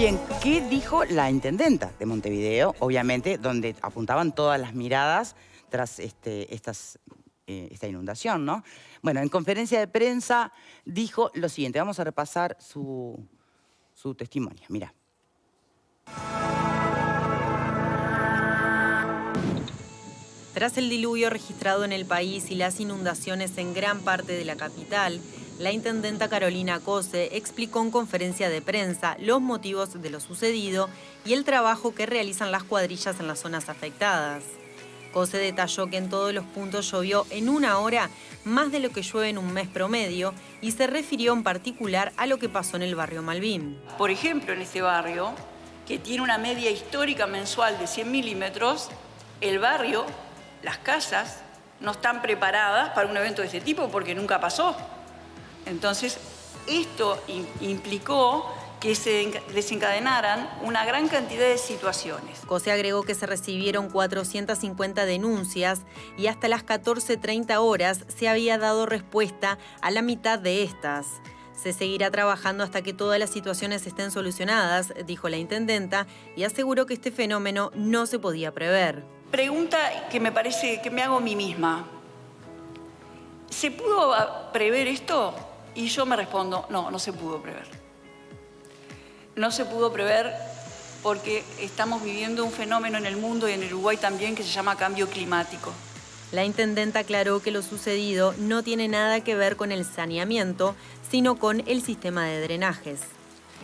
Bien, ¿qué dijo la intendenta de Montevideo? Obviamente, donde apuntaban todas las miradas tras esta inundación, ¿no? Bueno, en conferencia de prensa dijo lo siguiente. Vamos a repasar su testimonio. Mira. Tras el diluvio registrado en el país y las inundaciones en gran parte de la capital, la intendenta Carolina Cose explicó en conferencia de prensa los motivos de lo sucedido y el trabajo que realizan las cuadrillas en las zonas afectadas. Cose detalló que en todos los puntos llovió en una hora más de lo que llueve en un mes promedio y se refirió en particular a lo que pasó en el barrio Malvin. Por ejemplo, en este barrio, que tiene una media histórica mensual de 100 milímetros, el barrio, las casas, no están preparadas para un evento de este tipo porque nunca pasó. Entonces, esto implicó que se desencadenaran una gran cantidad de situaciones. Cose agregó que se recibieron 450 denuncias y hasta las 14:30 horas se había dado respuesta a la mitad de estas. Se seguirá trabajando hasta que todas las situaciones estén solucionadas, dijo la intendenta, y aseguró que este fenómeno no se podía prever. Pregunta que me parece que me hago a mí misma. ¿Se pudo prever esto? Y yo me respondo, no se pudo prever. No se pudo prever porque estamos viviendo un fenómeno en el mundo y en Uruguay también que se llama cambio climático. La intendenta aclaró que lo sucedido no tiene nada que ver con el saneamiento, sino con el sistema de drenajes.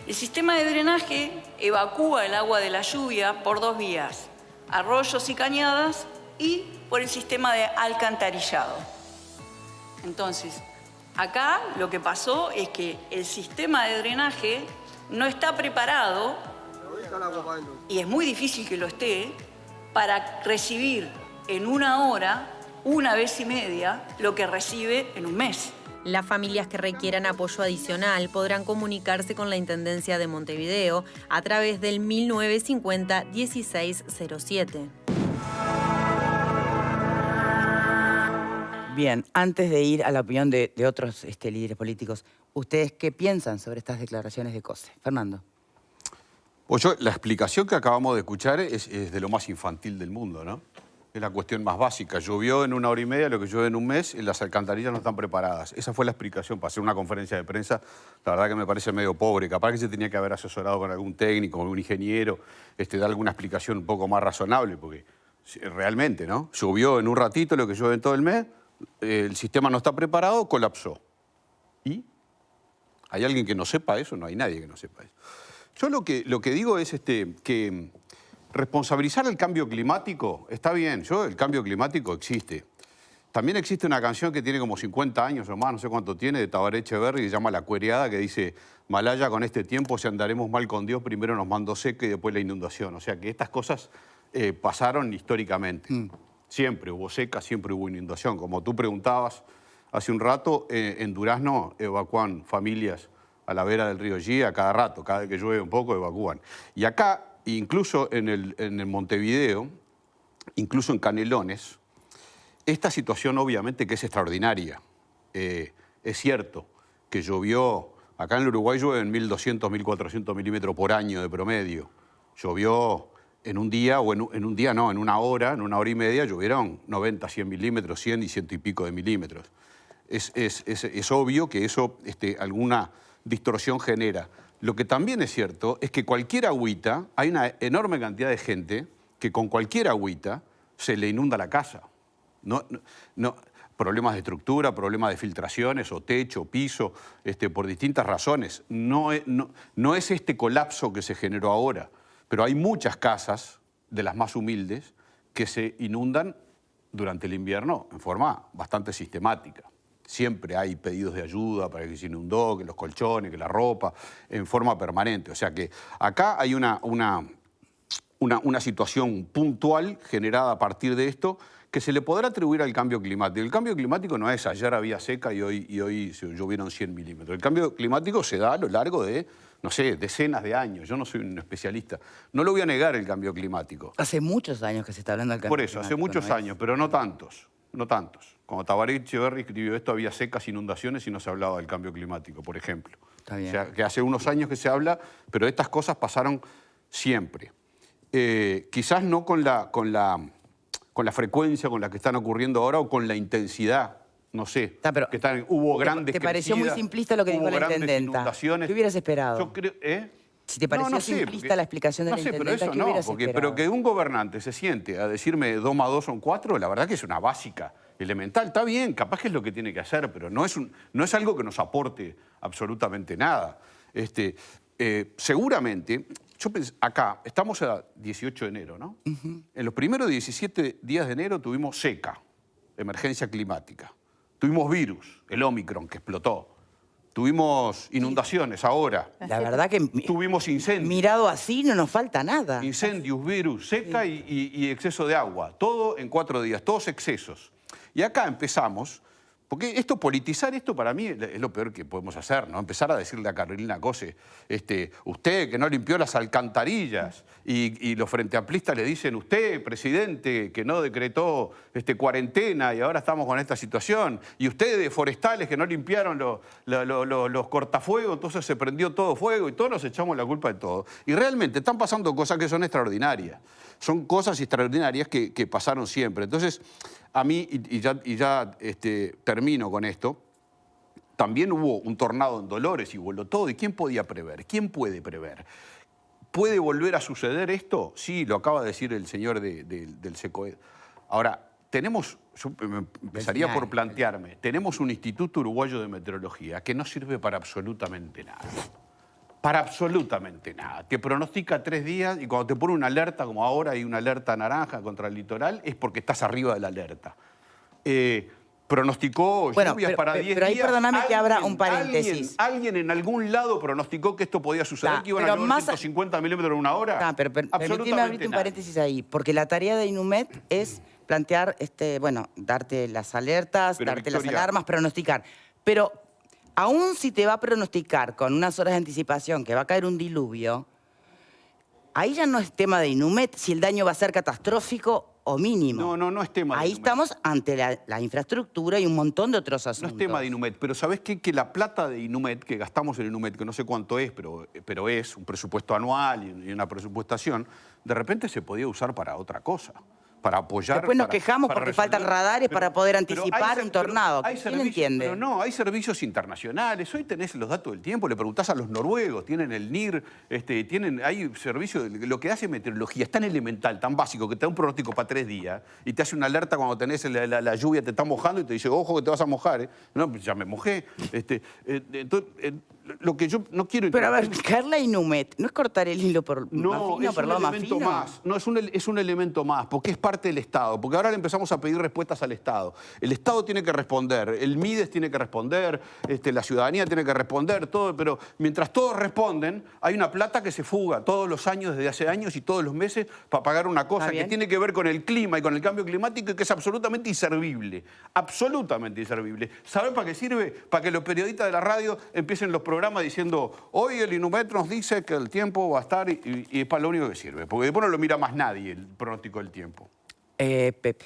El sistema de drenaje evacúa el agua de la lluvia por dos vías: arroyos y cañadas, y por el sistema de alcantarillado. Entonces, acá lo que pasó es que el sistema de drenaje no está preparado, y es muy difícil que lo esté, para recibir en una hora, una vez y media, lo que recibe en un mes. Las familias que requieran apoyo adicional podrán comunicarse con la Intendencia de Montevideo a través del 1950-1607. Bien, antes de ir a la opinión de otros líderes políticos, ¿ustedes qué piensan sobre estas declaraciones de Cose? Fernando. Pues la explicación que acabamos de escuchar es de lo más infantil del mundo, ¿no? Es la cuestión más básica. Llovió en una hora y media lo que llueve en un mes y las alcantarillas no están preparadas. Esa fue la explicación para hacer una conferencia de prensa. La verdad que me parece medio pobre. Capaz que se tenía que haber asesorado con algún técnico, con un ingeniero, dar alguna explicación un poco más razonable, porque realmente, ¿no? Llovió en un ratito lo que llueve en todo el mes, el sistema no está preparado, colapsó. ¿Y? ¿Hay alguien que no sepa eso? No hay nadie que no sepa eso. Yo lo que digo es que responsabilizar el cambio climático está bien. El cambio climático existe. También existe una canción que tiene como 50 años o más, no sé cuánto tiene, de Tabaré Echeverri, que se llama La Cuereada, que dice: Malaya, con este tiempo, si andaremos mal con Dios, primero nos mandó seca y después la inundación. O sea que estas cosas pasaron históricamente. Siempre hubo seca, siempre hubo inundación. Como tú preguntabas hace un rato, en Durazno evacúan familias a la vera del río Gía cada rato. Cada vez que llueve un poco, evacúan. Y acá, incluso en el Montevideo, incluso en Canelones, esta situación obviamente que es extraordinaria. Es cierto que llovió, acá en el Uruguay llueven 1.200, 1.400 milímetros por año de promedio. Llovió en un día, o en un día no, en una hora y media, llovieron 90, 100 milímetros, 100 y 100 y pico de milímetros. Es obvio que eso alguna distorsión genera. Lo que también es cierto es que cualquier agüita, hay una enorme cantidad de gente que con cualquier agüita se le inunda la casa. No, problemas de estructura, problemas de filtraciones, o techo, piso, por distintas razones. No es este colapso que se generó ahora, pero hay muchas casas, de las más humildes, que se inundan durante el invierno en forma bastante sistemática. Siempre hay pedidos de ayuda para que se inundó, que los colchones, que la ropa, en forma permanente. O sea que acá hay una situación puntual generada a partir de esto que se le podrá atribuir al cambio climático. El cambio climático no es ayer había seca y hoy se llovieron 100 milímetros. El cambio climático se da a lo largo de, no sé, decenas de años. Yo no soy un especialista. No lo voy a negar, el cambio climático. Hace muchos años que se está hablando del cambio climático. Por eso, hace muchos años, pero no tantos. no tantos. Cuando Tabaré Echeverri escribió esto había secas, inundaciones y no se hablaba del cambio climático, por ejemplo. Está bien. O sea, que hace unos años que se habla, pero estas cosas pasaron siempre. Quizás no con la frecuencia con la que están ocurriendo ahora o con la intensidad, no sé. Pero hubo grandes ¿Te pareció muy crecidas, simplista lo que dijo la intendenta? ¿Qué hubieras esperado? Yo creo, Si te pareció simplista la explicación de la intendenta, ¿qué hubieras esperado? Pero que un gobernante se siente a decirme 2 más 2 son 4, la verdad que es una básica, elemental. Está bien, capaz que es lo que tiene que hacer, pero no es algo que nos aporte absolutamente nada. Seguramente, yo pensé, acá, estamos a 18 de enero, ¿no? En los primeros 17 días de enero tuvimos seca, emergencia climática. Tuvimos virus, el Omicron, que explotó. Tuvimos inundaciones ahora. La verdad que tuvimos incendios. Mirado así no nos falta nada. Incendios, virus, seca y exceso de agua. Todo en 4 días, todos excesos. Y acá empezamos, porque politizar esto para mí es lo peor que podemos hacer, ¿no? Empezar a decirle a Carolina Cose, usted que no limpió las alcantarillas, y los frenteamplistas le dicen, usted, presidente, que no decretó cuarentena y ahora estamos con esta situación, y ustedes, forestales, que no limpiaron los cortafuegos, entonces se prendió todo fuego y todos nos echamos la culpa de todo. Y realmente están pasando cosas que son extraordinarias. Son cosas extraordinarias que pasaron siempre. Entonces, a mí, y ya termino con esto, también hubo un tornado en Dolores y voló todo. ¿Y quién podía prever? ¿Quién puede prever? ¿Puede volver a suceder esto? Sí, lo acaba de decir el señor del SECOED. Ahora, yo empezaría por plantearme, tenemos un Instituto Uruguayo de Meteorología que no sirve para absolutamente nada. Para absolutamente nada. Te pronostica 3 días y cuando te pone una alerta, como ahora hay una alerta naranja contra el litoral, es porque estás arriba de la alerta. Pronosticó lluvias para 10 días. Pero ahí perdóname que abra un paréntesis. Alguien en algún lado pronosticó que esto podía suceder, que iban a llover 150 milímetros en una hora. Pero permíteme abrirte un paréntesis ahí, porque la tarea de Inumet es plantear, darte las alertas, darte las alarmas, pronosticar. Pero aún si te va a pronosticar con unas horas de anticipación que va a caer un diluvio, ahí ya no es tema de Inumet si el daño va a ser catastrófico o mínimo. No es tema de Ahí Inumet. estamos ante la infraestructura y un montón de otros asuntos. No es tema de Inumet, pero ¿sabés qué? Que la plata de Inumet, que gastamos en Inumet, que no sé cuánto es, pero es un presupuesto anual y una presupuestación, de repente se podía usar para otra cosa. Para apoyar. Después nos quejamos porque faltan radares para poder anticipar un tornado. ¿Quién entiende? Pero no, hay servicios internacionales. Hoy tenés los datos del tiempo, le preguntás a los noruegos, tienen el NIR, hay servicios, lo que hace meteorología es tan elemental, tan básico, que te da un pronóstico para 3 días y te hace una alerta cuando tenés la lluvia, te está mojando y te dice, ojo que te vas a mojar. No, pues ya me mojé. Lo que yo no quiero... Pero a ver, Carla Inumet, ¿no es cortar el hilo por lo más fino? No, es un elemento más, porque es parte del Estado, porque ahora le empezamos a pedir respuestas al Estado. El Estado tiene que responder, el MIDES tiene que responder, la ciudadanía tiene que responder, todo, pero mientras todos responden, hay una plata que se fuga todos los años, desde hace años y todos los meses, para pagar una cosa que tiene que ver con el clima y con el cambio climático y que es absolutamente inservible. Absolutamente inservible. ¿Saben para qué sirve? Para que los periodistas de la radio empiecen los programas diciendo, hoy el Inumet nos dice que el tiempo va a estar y es para lo único que sirve, porque después no lo mira más nadie el pronóstico del tiempo. Pepe.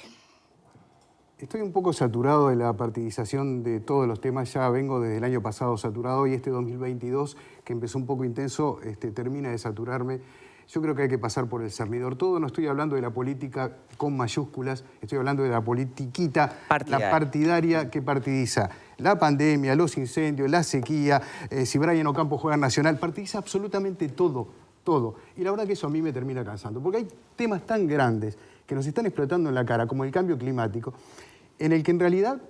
Estoy un poco saturado de la partidización de todos los temas. Ya vengo desde el año pasado saturado y este 2022, que empezó un poco intenso, termina de saturarme. Yo creo que hay que pasar por el cernidor. Todo, no estoy hablando de la política con mayúsculas, estoy hablando de la politiquita, la partidaria que partidiza. La pandemia, los incendios, la sequía, si Brian Ocampo juega en Nacional, partidiza absolutamente todo, todo. Y la verdad que eso a mí me termina cansando, porque hay temas tan grandes que nos están explotando en la cara, como el cambio climático, en el que en realidad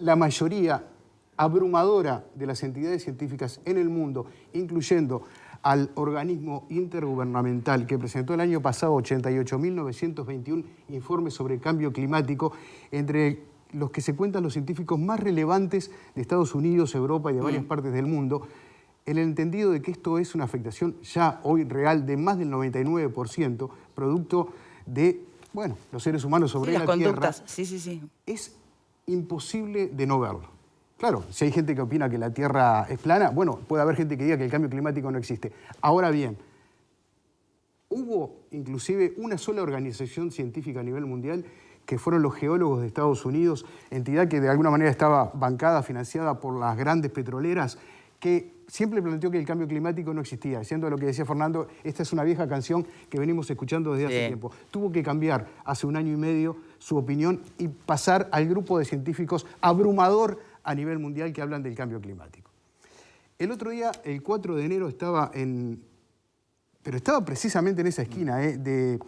la mayoría abrumadora de las entidades científicas en el mundo, incluyendo al organismo intergubernamental que presentó el año pasado 88.921 informes sobre cambio climático, entre los que se cuentan los científicos más relevantes de Estados Unidos, Europa y de varias partes del mundo, en el entendido de que esto es una afectación ya hoy real de más del 99%, producto de, los seres humanos sobre la Tierra. Sí. Es imposible de no verlo. Claro, si hay gente que opina que la Tierra es plana, puede haber gente que diga que el cambio climático no existe. Ahora bien, hubo inclusive una sola organización científica a nivel mundial que fueron los geólogos de Estados Unidos, entidad que de alguna manera estaba bancada, financiada por las grandes petroleras, que siempre planteó que el cambio climático no existía. Siendo lo que decía Fernando, esta es una vieja canción que venimos escuchando desde hace tiempo. Tuvo que cambiar hace 1 año y medio su opinión y pasar al grupo de científicos abrumador a nivel mundial que hablan del cambio climático. El otro día, el 4 de enero, estaba precisamente en esa esquina de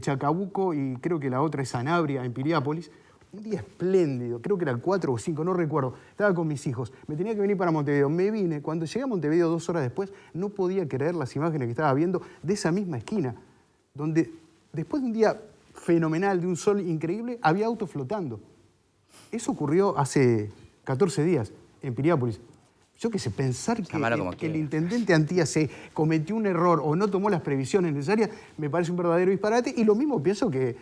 Chacabuco y creo que la otra es Sanabria, en Piriápolis. Un día espléndido, creo que era el 4 o 5, no recuerdo. Estaba con mis hijos, me tenía que venir para Montevideo. Me vine, cuando llegué a Montevideo 2 horas después, no podía creer las imágenes que estaba viendo de esa misma esquina, donde después de un día fenomenal, de un sol increíble, había autos flotando. Eso ocurrió hace 14 días en Piriápolis. Yo qué sé, pensar que el intendente Antía se cometió un error o no tomó las previsiones necesarias me parece un verdadero disparate, y lo mismo pienso que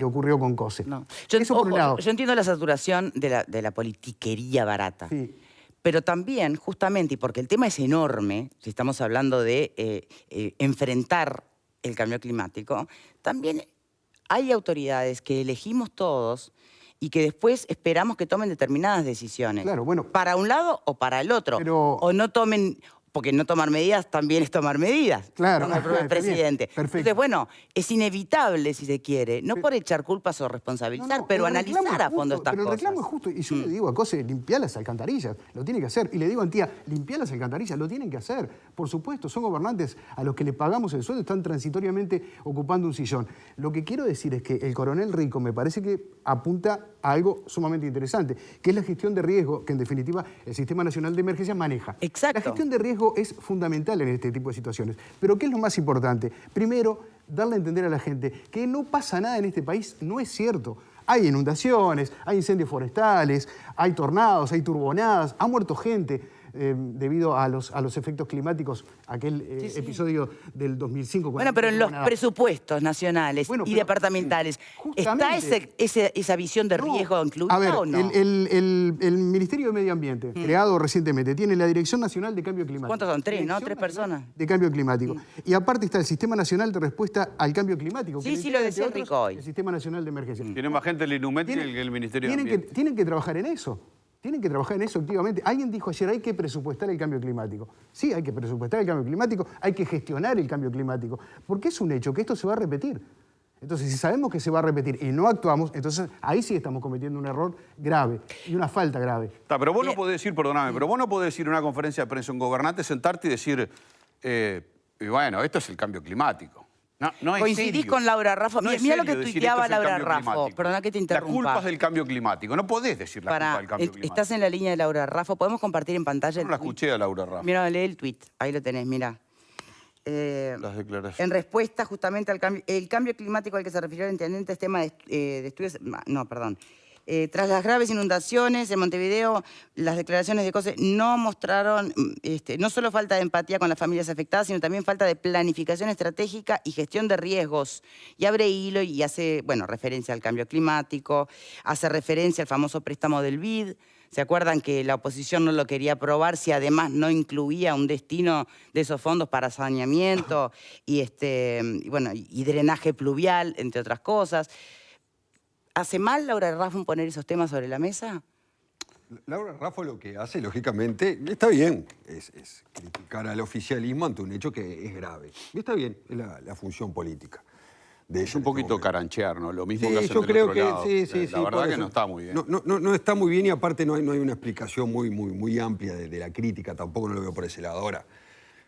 ocurrió con COSE. No. Eso por un lado. Yo entiendo la saturación de la politiquería barata. Sí. Pero también, justamente, y porque el tema es enorme, si estamos hablando de enfrentar el cambio climático, también hay autoridades que elegimos todos y que después esperamos que tomen determinadas decisiones. Claro, bueno. Para un lado o para el otro. Pero... O no tomen... Porque no tomar medidas también es tomar medidas. Claro. Como el propio presidente. Perfecto. Entonces, bueno, es inevitable, si se quiere, no por echar culpas o responsabilizar, pero analizar a fondo estas cosas. Pero el reclamo es justo. Y yo le digo a COSE, limpiar las alcantarillas, lo tiene que hacer. Y le digo a Antía, limpiar las alcantarillas, lo tienen que hacer. Por supuesto, son gobernantes a los que le pagamos el sueldo, están transitoriamente ocupando un sillón. Lo que quiero decir es que el coronel Rico me parece que apunta a algo sumamente interesante, que es la gestión de riesgo, que en definitiva el Sistema Nacional de Emergencias maneja. Exacto. La gestión de riesgo es fundamental en este tipo de situaciones. Pero ¿qué es lo más importante? Primero, darle a entender a la gente que no pasa nada en este país. No es cierto. Hay inundaciones, hay incendios forestales, hay tornados, hay turbonadas, ha muerto gente debido a los efectos climáticos, aquel episodio del 2005. Bueno, pero en los presupuestos nacionales y departamentales, ¿está esa visión de riesgo incluida o no? El Ministerio de Medio Ambiente, creado recientemente, tiene la Dirección Nacional de Cambio Climático. ¿Cuántos son? 3, ¿no? 3 personas. De Cambio Climático. Y aparte está el Sistema Nacional de Respuesta al Cambio Climático. Sí, lo decía Rico hoy. El Sistema Nacional de Emergencia. Tiene más gente el INUMET que el Ministerio de Ambiente. Tienen que trabajar en eso. Tienen que trabajar en eso activamente. Alguien dijo ayer, hay que presupuestar el cambio climático. Sí, hay que presupuestar el cambio climático, hay que gestionar el cambio climático, porque es un hecho que esto se va a repetir. Entonces, si sabemos que se va a repetir y no actuamos, entonces ahí sí estamos cometiendo un error grave y una falta grave. Pero vos no podés decir, perdóname, pero vos no podés decir en una conferencia de prensa un gobernante, sentarte y decir, bueno, esto es el cambio climático. No es Coincidís serio. con Laura Raffo. No Mira lo que decir, tuiteaba esto es el Laura cambio Raffo. climático. Perdona que te interrumpa. La culpa es del cambio climático. No podés decir la culpa del cambio climático. Estás en la línea de Laura Raffo. ¿Podemos compartir en pantalla Yo no la escuché a Laura Raffo. Mira, lee el tuit. Ahí lo tenés, mira. Las declaraciones. En respuesta justamente al cambio climático al que se refirió el intendente, es tema de estudios... No, perdón. Tras las graves inundaciones en Montevideo, las declaraciones de COSE no mostraron no solo falta de empatía con las familias afectadas, sino también falta de planificación estratégica y gestión de riesgos. Y abre hilo y hace, bueno, referencia al cambio climático, hace referencia al famoso préstamo del BID. ¿Se acuerdan que la oposición no lo quería aprobar si además no incluía un destino de esos fondos para saneamiento y drenaje pluvial, entre otras cosas? ¿Hace mal Laura Raffo poner esos temas sobre la mesa? Laura Raffo lo que hace, lógicamente, está bien, es criticar al oficialismo ante un hecho que es grave. Y está bien, es la función política. Es un poquito caranchear, ¿no? Lo mismo sí, que hacen yo del creo otro que lado. sí, La verdad que no está muy bien. No está muy bien, y aparte no hay una explicación muy amplia de la crítica, tampoco no lo veo por ese lado. Ahora,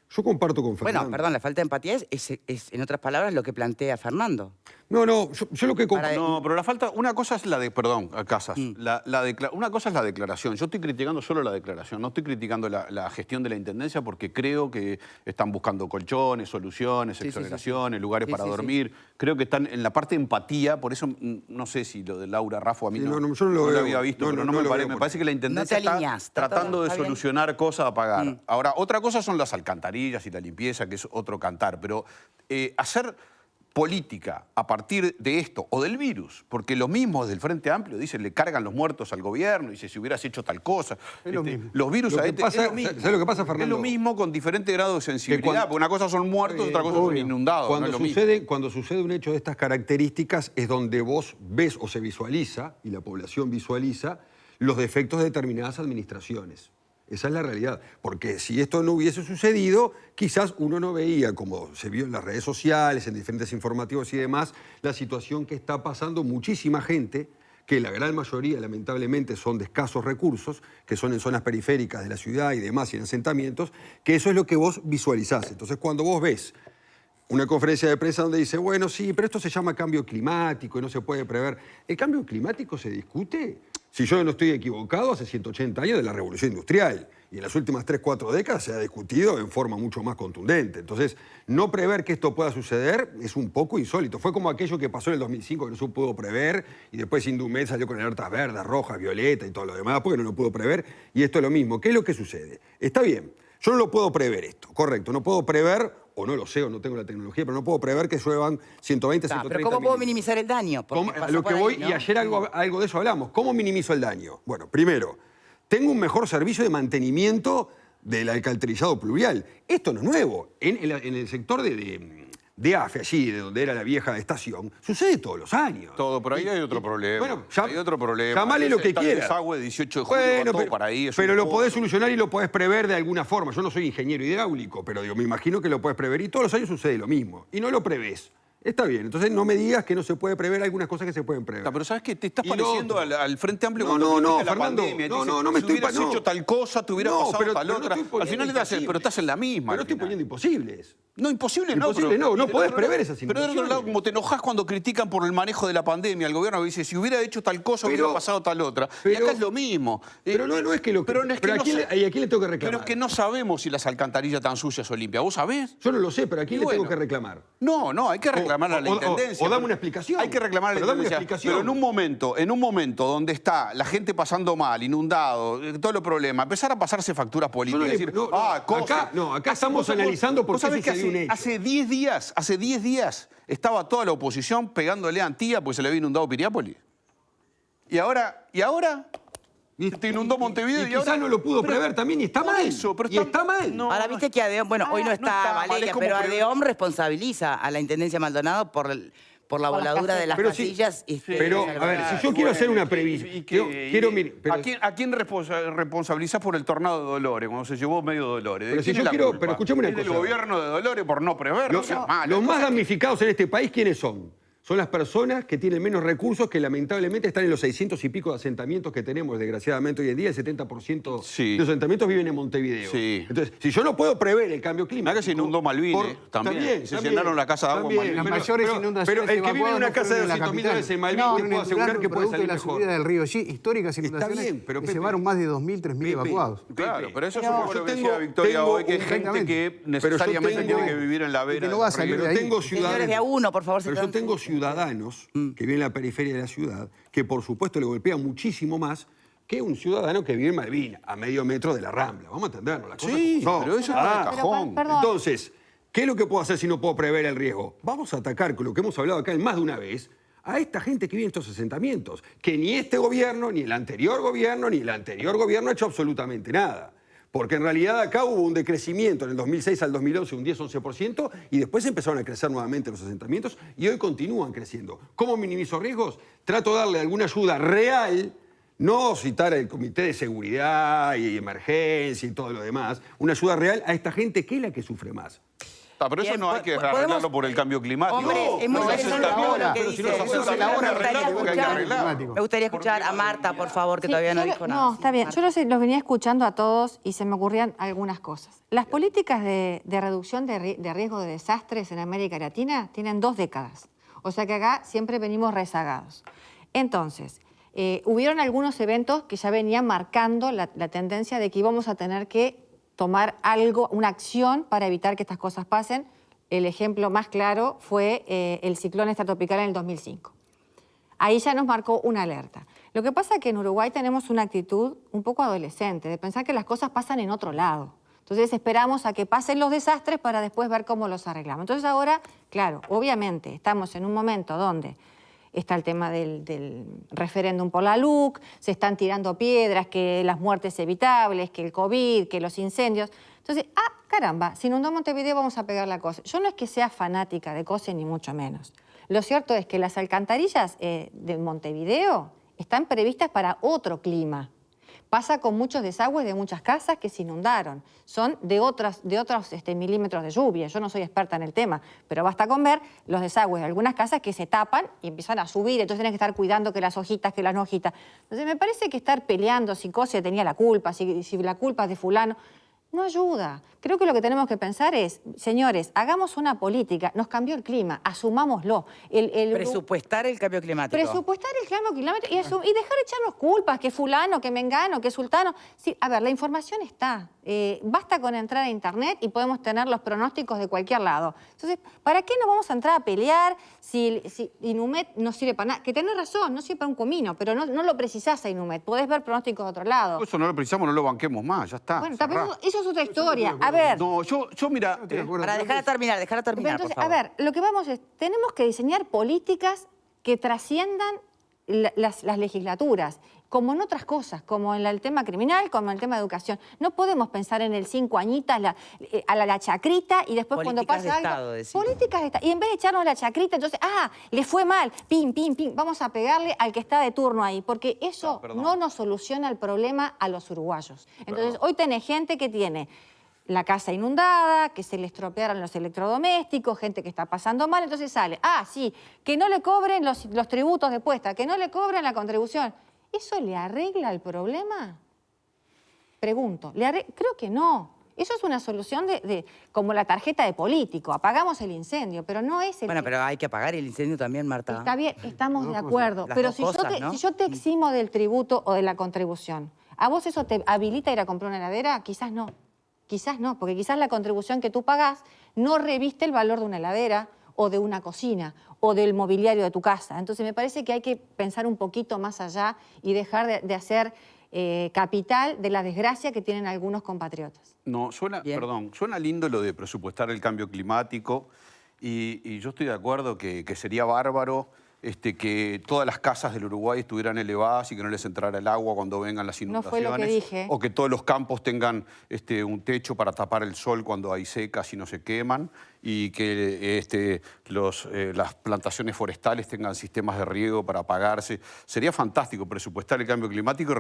yo comparto con Fernando. Bueno, perdón, la falta de empatía es, en otras palabras, lo que plantea Fernando. No, yo lo que comparto... No, pero la falta... Una cosa es la de... Perdón, Casas. Una cosa es la declaración. Yo estoy criticando solo la declaración. No estoy criticando la gestión de la Intendencia porque creo que están buscando colchones, soluciones, exoneraciones, lugares para dormir. Creo que están en la parte de empatía. Por eso no sé si lo de Laura Raffo a mí yo no lo había visto, pero me parece que la Intendencia está tratando de solucionar cosas a pagar. Ahora, otra cosa son las alcantarillas y la limpieza, que es otro cantar. Pero hacer... política a partir de esto o del virus, porque los mismos del Frente Amplio dicen le cargan los muertos al gobierno, dice si hubieras hecho tal cosa. Es lo mismo. Los virus Lo que es pasa- lo mismo. ¿sabes lo que pasa, Fernando? Es lo mismo con diferente grado de sensibilidad, cuando- porque una cosa son muertos, otra cosa son obvio. inundados. Cuando, no es lo mismo. cuando sucede un hecho de estas características es donde vos ves o se visualiza, y la población visualiza, los defectos de determinadas administraciones. Esa es la realidad. Porque si esto no hubiese sucedido, quizás uno no veía, como se vio en las redes sociales, en diferentes informativos y demás, la situación que está pasando muchísima gente, que la gran mayoría lamentablemente son de escasos recursos, que son en zonas periféricas de la ciudad y demás, y en asentamientos, que eso es lo que vos visualizás. Entonces cuando vos ves una conferencia de prensa donde dice, bueno, sí, pero esto se llama cambio climático y no se puede prever. ¿El cambio climático se discute? Si yo no estoy equivocado, hace 180 años de la Revolución Industrial. Y en las últimas 3, 4 décadas se ha discutido en forma mucho más contundente. Entonces, no prever que esto pueda suceder es un poco insólito. Fue como aquello que pasó en el 2005, que no se pudo prever, y después Indumé salió con alertas verdes, rojas, violetas y todo lo demás, porque no lo pudo prever. Y esto es lo mismo. ¿Qué es lo que sucede? Está bien, yo no lo puedo prever esto, correcto. No puedo prever, o no lo sé, o no tengo la tecnología, pero no puedo prever que lluevan 120, 130 Pero ¿cómo puedo milímetros. minimizar el daño? Porque ¿Cómo? A pasó lo que por ahí, voy, ¿no? y ayer algo de eso hablamos. ¿Cómo minimizo el daño? Bueno, primero, tengo un mejor servicio de mantenimiento del alcantarillado pluvial. Esto no es nuevo. En el sector de AFE, allí, de donde era la vieja estación, sucede todos los años. Todo, pero ahí hay otro problema. Bueno, hay otro problema. llamale lo que Está el quieras. desagüe de 18 de julio, va todo para ahí. es pero un lo pozo. podés solucionar y lo podés prever de alguna forma. Yo no soy ingeniero hidráulico, pero digo, me imagino que lo podés prever. Y todos los años sucede lo mismo. Y no lo prevés. Está bien, entonces no me digas que no se puede prever algunas cosas que se pueden prever. Pero ¿sabes qué? Te estás Y lo pareciendo otro. al Frente Amplio No, cuando no, critica no, la Fernando, pandemia. no, Dice, no, no me si estoy hubieras hecho tal cosa, te hubiera pasado pero tal no otra. estoy Al poniendo final te haces, imposibles. pero estás en la misma. Pero no al estoy final. poniendo imposibles. No, imposible, Imposible, no. no y del podés otro prever lado- esas Pero del otro lado, inundaciones. como te enojas cuando critican por el manejo de la pandemia, el gobierno dice, si hubiera hecho tal cosa, Pero- hubiera pasado tal otra. Y pero- acá es lo mismo. Pero no es que lo que... Pero no es que pero no ¿a quién sa- le tengo que reclamar? Pero es que no sabemos si las alcantarillas están sucias o limpias. ¿Vos sabés? Yo no lo sé, pero ¿a quién Y le tengo bueno. que reclamar? No, hay que reclamar a la Intendencia. o dame una explicación. Hay que reclamar a la Pero dame una Intendencia. explicación. Pero en un momento donde está la gente pasando mal, inundado, todos los problemas, empezar a pasarse facturas políticas. Yo no le- decir, no, acá estamos analizando por ¿Vos qué sabés que sucedió un hecho. hace 10 días estaba toda la oposición pegándole a Antía porque se le había inundado Piriápolis. Y ahora te inundó Montevideo y quizás ahora no lo pudo Pero- prever también y está por mal. eso, pero y está mal. No, Ahora viste que ADEOM, bueno, hoy no no está está mal, Valeria, es como pero prever- ADEOM responsabiliza a la Intendencia Maldonado por la voladura de las Pero sí, casillas. pero, a ver, si yo quiero hacer una previsión, pero- ¿A quién responsabilizás por el tornado de Dolores, cuando se llevó medio Dolores? ¿De Pero si quién yo es la quiero- culpa? pero escuchame una ¿Es del cosa. gobierno de Dolores por no prever? Los, los más damnificados en este país, ¿quiénes son? Son las personas que tienen menos recursos, que lamentablemente están en los 600 y pico de asentamientos que tenemos, desgraciadamente, hoy en día. El 70% Sí. de los asentamientos viven en Montevideo. Sí. Entonces, si yo no puedo prever el cambio climático... Mirá que se inundó Malvines, también. Se llenaron la casa de agua en Malvines. Las Pero- mayores pero- inundaciones pero el que vive en evacuadas una no casa de fueron en la 200.000 capital. dólares en Malvines, No, te en puedo el asegurar plano que puede producto salir de la mejor. subida del río Allí, históricas inundaciones bien, pero que Pepe, llevaron más de 2.000, 3.000 Pepe, evacuados. Claro, pero eso es Pero un poco yo lo que tengo- decía Victoria tengo hoy, que es un- gente que Pero yo necesariamente tengo- tiene que vivir en la vera que no del va a salir río. de Pero ahí. tengo Señores, de a ciudadanos... uno, por favor, se Pero yo están- tengo ciudadanos que viven en la periferia de la ciudad, que por supuesto le golpean muchísimo más que un ciudadano que vive en Malvinas, a medio metro de la Rambla. Vamos a entendernos, las cosas Sí, como son. pero eso es de Pero, cajón. perdón. Entonces, ¿qué es lo que puedo hacer si no puedo prever el riesgo? Vamos a atacar, con lo que hemos hablado acá en más de una vez, a esta gente que vive en estos asentamientos, que ni este gobierno, ni el anterior gobierno, ni el anterior gobierno ha hecho absolutamente nada. Porque en realidad acá hubo un decrecimiento en el 2006 al 2011, un 10-11%, y después empezaron a crecer nuevamente los asentamientos y hoy continúan creciendo. ¿Cómo minimizo riesgos? Trato de darle alguna ayuda real, no citar al Comité de Seguridad y Emergencia y todo lo demás, una ayuda real a esta gente que es la que sufre más. Pero eso Bien, no hay que podemos- arreglarlo por el cambio climático. Hombres, es muy No, interesante eso ahora lo que pero si dice. los asentamientos Me hay que gustaría arreglarlo, porque hay que escuchar- arreglarlo. Me gustaría escuchar a Marta, por favor, que todavía no Sí, dijo nada. No, está bien. Yo los venía escuchando a todos y se me ocurrían algunas cosas. Las políticas de reducción de riesgo de desastres en América Latina tienen 2 décadas. O sea que acá siempre venimos rezagados. Entonces, hubieron algunos eventos que ya venían marcando la tendencia de que íbamos a tener que tomar algo, una acción para evitar que estas cosas pasen. El ejemplo más claro fue el ciclón extratropical en el 2005. Ahí ya nos marcó una alerta. Lo que pasa es que en Uruguay tenemos una actitud un poco adolescente, de pensar que las cosas pasan en otro lado. Entonces esperamos a que pasen los desastres para después ver cómo los arreglamos. Entonces ahora, claro, obviamente estamos en un momento donde está el tema del referéndum por la LUC, se están tirando piedras, que las muertes evitables, que el COVID, que los incendios. Entonces, caramba, si inundó Montevideo vamos a pegar la COSE. Yo no es que sea fanática de COSE, ni mucho menos. Lo cierto es que las alcantarillas de Montevideo están previstas para otro clima. Pasa con muchos desagües de muchas casas que se inundaron. Son de otros milímetros de lluvia. Yo no soy experta en el tema, pero basta con ver los desagües de algunas casas que se tapan y empiezan a subir. Entonces tienen que estar cuidando que las hojitas, que las no hojitas. Entonces me parece que estar peleando si COSE tenía la culpa, si la culpa es de fulano, no ayuda. Creo que lo que tenemos que pensar es, señores, hagamos una política, nos cambió el clima, asumámoslo. Presupuestar el cambio climático. Presupuestar el cambio climático y dejar de echarnos culpas, que fulano, que mengano, que sultano. Sí, a ver, la información está. Basta con entrar a internet y podemos tener los pronósticos de cualquier lado. Entonces, ¿para qué nos vamos a entrar a pelear si Inumet no sirve para nada? Que tenés razón, no sirve para un comino, pero no lo precisás a Inumet. Podés ver pronósticos de otro lado. Eso no lo precisamos, no lo banquemos más, ya está. Bueno, eso es otra historia. A ver. No, yo mira... Para dejar terminar, Entonces, por favor. a ver, lo que vamos es, tenemos que diseñar políticas que trasciendan las legislaturas, como en otras cosas, como en el tema criminal, como en el tema de educación. No podemos pensar en el 5 añitas, a la chacrita, y después cuando pasa algo... Políticas de Estado. Y en vez de echarnos la chacrita, entonces, le fue mal, pim, pim, pim, vamos a pegarle al que está de turno ahí, porque eso no nos soluciona el problema a los uruguayos. Entonces, hoy tenés gente que tiene la casa inundada, que se le estropearon los electrodomésticos, gente que está pasando mal, entonces sale, sí, que no le cobren los tributos de puesta, que no le cobren la contribución. ¿Eso le arregla el problema? Pregunto, creo que no. Eso es una solución como la tarjeta de político, apagamos el incendio, pero no es el... Bueno, pero hay que apagar el incendio también, Marta. Está bien, estamos de acuerdo, pero si yo te eximo del tributo o de la contribución, ¿a vos eso te habilita a ir a comprar una heladera? Quizás no. Quizás no, porque quizás la contribución que tú pagás no reviste el valor de una heladera o de una cocina o del mobiliario de tu casa. Entonces me parece que hay que pensar un poquito más allá y dejar de hacer capital de la desgracia que tienen algunos compatriotas. No, suena lindo lo de presupuestar el cambio climático y yo estoy de acuerdo que sería bárbaro que todas las casas del Uruguay estuvieran elevadas y que no les entrara el agua cuando vengan las inundaciones. No fue lo que dije. O que todos los campos tengan un techo para tapar el sol cuando hay secas y no se queman. Y que las plantaciones forestales tengan sistemas de riego para apagarse. Sería fantástico presupuestar el cambio climático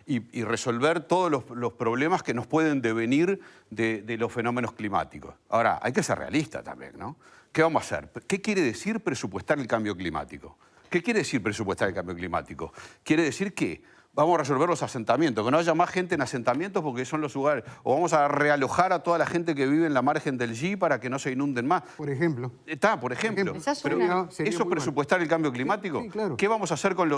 y resolver todos los problemas que nos pueden devenir de los fenómenos climáticos. Ahora, hay que ser realista también, ¿no? ¿Qué vamos a hacer? ¿Qué quiere decir presupuestar el cambio climático? ¿Qué quiere decir presupuestar el cambio climático? Quiere decir que vamos a resolver los asentamientos, que no haya más gente en asentamientos porque son los lugares. O vamos a realojar a toda la gente que vive en la margen del G para que no se inunden más. Por ejemplo. Por ejemplo. Pero ¿eso es presupuestar el cambio climático? Sí, claro. ¿Qué vamos a hacer con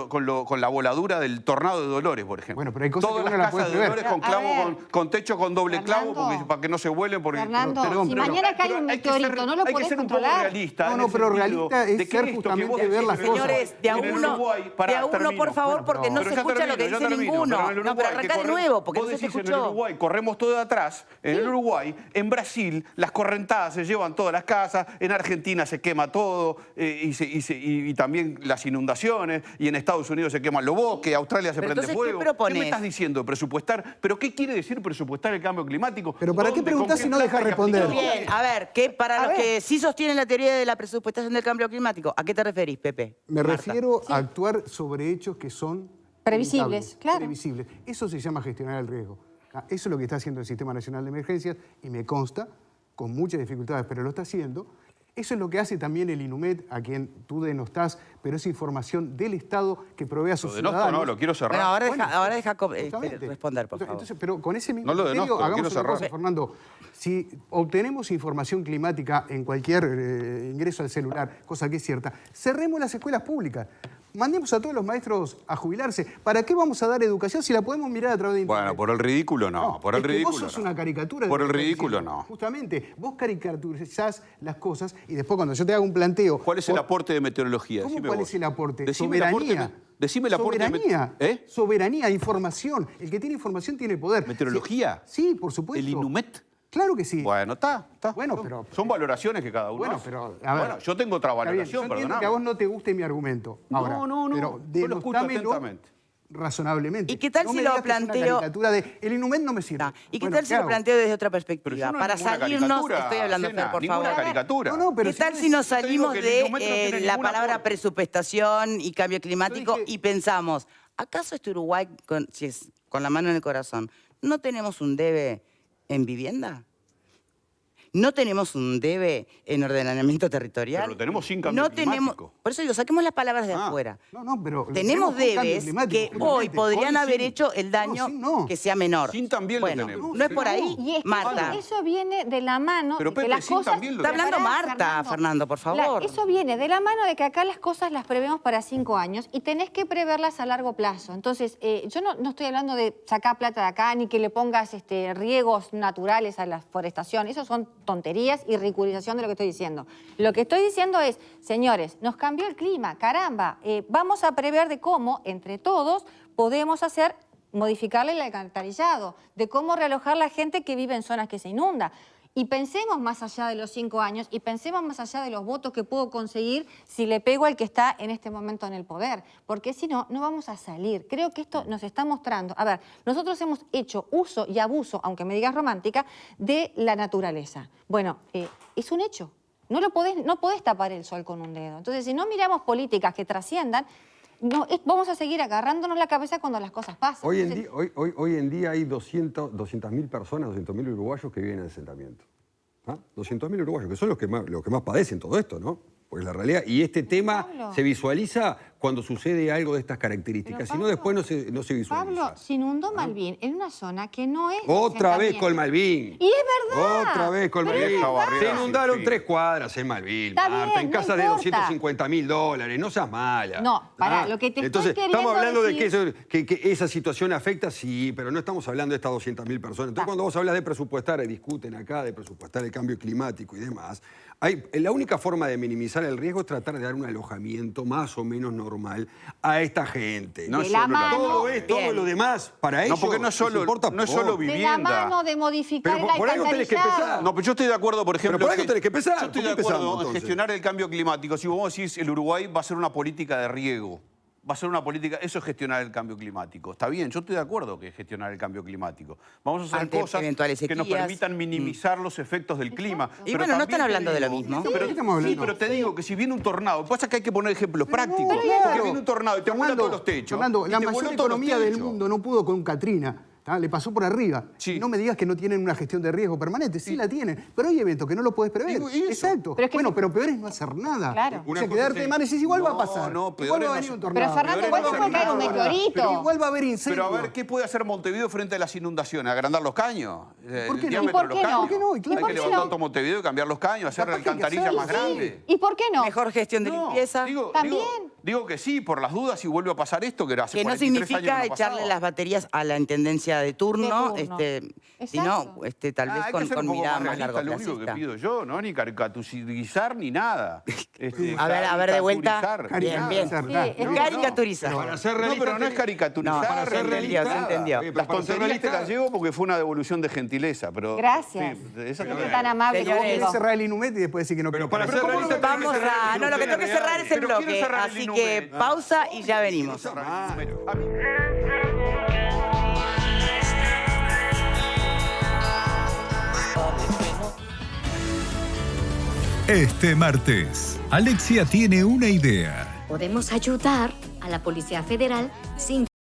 la voladura del tornado de Dolores, por ejemplo? Bueno, pero hay cosas todas que uno las la puede casas de prever. Dolores con techo con doble clavo para que no se vuelen. Fernando, si mañana cae un meteorito, no lo podés controlar. Hay que ser un poco realista. No, pero realista es ser justamente ver las cosas. Señores, de a uno, por favor, porque no se escucha lo que dice ninguno. No, pero arrancá de nuevo, porque no se escuchó. En el Uruguay corremos todo de atrás. En el Uruguay, en Brasil, las correntadas se llevan todas las casas. En Argentina se quema todo. Y también las inundaciones. Y en Estados Unidos se queman los bosques. Australia se prende fuego. ¿Qué me estás diciendo? Presupuestar. ¿Pero qué quiere decir presupuestar el cambio climático? ¿Pero para qué preguntás si no dejas responder? Bien, a ver, para los que sí sostienen la teoría de la presupuestación del cambio climático, ¿a qué te referís, Pepe? Me refiero a actuar sobre hechos que son previsibles, claro. Previsibles. Eso se llama gestionar el riesgo. Eso es lo que está haciendo el Sistema Nacional de Emergencias y me consta, con muchas dificultades, pero lo está haciendo. Eso es lo que hace también el Inumet, a quien tú denostás, pero es información del Estado que provee a sus ciudadanos. No, lo quiero cerrar. Bueno, ahora deja responder, por favor. Entonces, pero con ese mismo no lo denosto, hagamos quiero una cerrar. cosa, Fernando. si obtenemos información climática en cualquier ingreso al celular, cosa que es cierta, cerremos las escuelas públicas. Mandemos a todos los maestros a jubilarse. ¿Para qué vamos a dar educación si la podemos mirar a través de internet? Bueno, por el ridículo no. Por el ridículo vos sos no. una caricatura. Por de el lo que estás ridículo diciendo. no. Justamente, vos caricaturizás las cosas y después cuando yo te hago un planteo... ¿Cuál es el aporte de meteorología? ¿Cómo Decime cuál vos. es el aporte? Decime el aporte Soberanía. decime el aporte Soberanía. ¿Eh? Soberanía, información. El que tiene información tiene poder. ¿Meteorología? Sí, por supuesto. ¿El INUMET? Claro que sí. Bueno, está. Bueno, pero... Son valoraciones que cada uno Bueno, hace. pero, a ver, bueno, yo tengo otra está bien, valoración, yo entiendo perdóname. que a vos no te guste mi argumento. Ahora, no. Pero Yo lo escucho demostrámelo atentamente. razonablemente. ¿Y qué tal no si me lo digas que es una planteo- caricatura de el Inumet no me sirve. No. ¿Y qué Bueno, tal si lo hago? planteo desde otra Pero perspectiva? yo no Para ninguna salirnos, caricatura, estoy hablando, Sena, Fer, por ninguna favor. caricatura. No, pero ¿Qué tal si nos yo te digo salimos que el de Inumet no tiene la ningún palabra aporte. presupuestación y cambio climático Yo dije- y pensamos, ¿acaso este Uruguay, si es con la mano en el corazón, no tenemos un debe en vivienda? ¿No tenemos un debe en ordenamiento territorial? Pero lo tenemos sin cambio no tenemos, climático. Por eso digo, saquemos las palabras de Ah. afuera. No, pero Tenemos con cambio debes climático, que justamente. hoy podrían Hoy haber sí. hecho el daño sin no. que sea menor. Sin también lo bueno, tenemos. ¿no es por ahí, Y es que Marta? eso viene de la mano Pero, de que Pepe, las sin cosas... también lo Está hablando Pará, Marta, Fernando, por favor. Eso viene de la mano de que acá las cosas las prevemos para 5 años y tenés que preverlas a largo plazo. Entonces, yo no estoy hablando de sacar plata de acá ni que le pongas riegos naturales a la forestación. Eso son tonterías y ridiculización de lo que estoy diciendo. Lo que estoy diciendo es, señores, nos cambió el clima, caramba, vamos a prever de cómo, entre todos, podemos modificarle el alcantarillado, de cómo realojar la gente que vive en zonas que se inunda. Y pensemos más allá de los 5 años y pensemos más allá de los votos que puedo conseguir si le pego al que está en este momento en el poder. Porque si no, no vamos a salir. Creo que esto nos está mostrando... A ver, nosotros hemos hecho uso y abuso, aunque me digas romántica, de la naturaleza. Bueno, es un hecho. No podés tapar el sol con un dedo. Entonces, si no miramos políticas que trasciendan, vamos a seguir agarrándonos la cabeza cuando las cosas pasan. Hoy en día hay 200.000 personas, 200.000 uruguayos que viven en asentamiento. ¿Ah? 200.000 uruguayos, que son los que más padecen todo esto, ¿no? Porque la realidad, y este tema Pablo. se visualiza cuando sucede algo de estas características, Pero, si no después no se visualiza. Pablo, se inundó Malvin en una zona que no es... Otra vez asentamiento. con Malvin. Y es verdad. Otra vez con Pero es Malvin. verdad. Se inundaron Sí. 3 cuadras en Malvin, Está Marta, bien, en no casa de importa. $250.000. No seas mala. No, pará, lo que te Entonces, estoy estamos queriendo hablando de que esa situación afecta, sí, pero no estamos hablando de estas 200.000 personas. Entonces, cuando vos hablas de presupuestar, discuten acá de presupuestar el cambio climático y demás, la única forma de minimizar el riesgo es tratar de dar un alojamiento más o menos normal a esta gente. No De es la solo la- mano. Todo Bien. lo demás, para ellos, No, porque no es solo, les importa no es poco. solo De la vivienda. mano de modificar Pero el por algo tenés que alcantarillado. empezar. No, pero yo estoy de acuerdo, por ejemplo... Pero por algo tenés que empezar. Yo estoy ¿Por de qué acuerdo empezamos, en entonces? gestionar el cambio climático. Si vos decís el Uruguay va a ser una política de riego, va a ser una política... Eso es gestionar el cambio climático. Está bien, yo estoy de acuerdo que es gestionar el cambio climático. Vamos a hacer Ante cosas eventuales que nos sequías. permitan minimizar los efectos del clima. Y Pero bueno, no también están te hablando de lo digo- mismo. No, ¿De pero, qué estamos sí, hablando? pero te digo que si viene un tornado, lo que pasa es que hay que poner ejemplos prácticos. Pero Porque claro. viene un tornado y te vuela todos los techos. Fernando, y la te mayor vueló todos los economía del techos. mundo no pudo con Katrina. ¿tá? Le pasó por arriba. Sí. No me digas que no tienen una gestión de riesgo permanente. Sí la tienen. Pero hay eventos que no lo puedes prever. Digo, ¿y eso? Exacto. Pero es que bueno, sí. pero peor es no hacer nada. Claro. O Una sea, cosa quedarte es- de mar y decís, igual va a No, pasar. no, peor igual es va a no venir un hacer- tornado. Pero, Fernando, Peor es igual no te hacer puede caer un nada. meteorito. Pero igual va a haber incendios. Pero a ver, ¿qué puede hacer Montevideo frente a las inundaciones? ¿Agrandar los caños? ¿Por qué ¿El no? diámetro ¿Y por de los qué no? caños? ¿Por qué no? Y claro Hay que que no. levantar todo Montevideo y cambiar los caños, hacer Capaz que hay que alcantarillas hacerlo, más sí. grandes. ¿Y por qué no? Mejor gestión de No, limpieza. También. Digo que sí, por las dudas, si vuelve a pasar esto, que era hace Que no 43 significa años que no echarle pasaba. las baterías a la intendencia de turno, De turno. sino Exacto. tal vez Hay que con, ser un poco mirada más más realista, lo único que largoplacista. pido yo, no ni caricaturizar ni nada. A ver, de vuelta. Caricaturizar, Bien, nada. bien. Sí, No, Caricaturiza. Para ser No, realista pero no es tenés- caricaturizar. No, para ser realista, se entendió. Pero Las para ser tonterías te realista- las llevo porque fue una devolución de gentileza, pero... Gracias. Sí, esa No te- es tan amable Señores. conmigo. Querés cerrar el Inumet y después decir que no. Pero para querés. ser ¿cómo no realista te- tenés Vamos que cerrar a... el No, lo que tengo que Inumet. cerrar es el Pero quiero bloque. cerrar el Así Inumet. que pausa y ya venimos. A mí- Este martes, Alexia tiene una idea. Podemos ayudar a la Policía Federal sin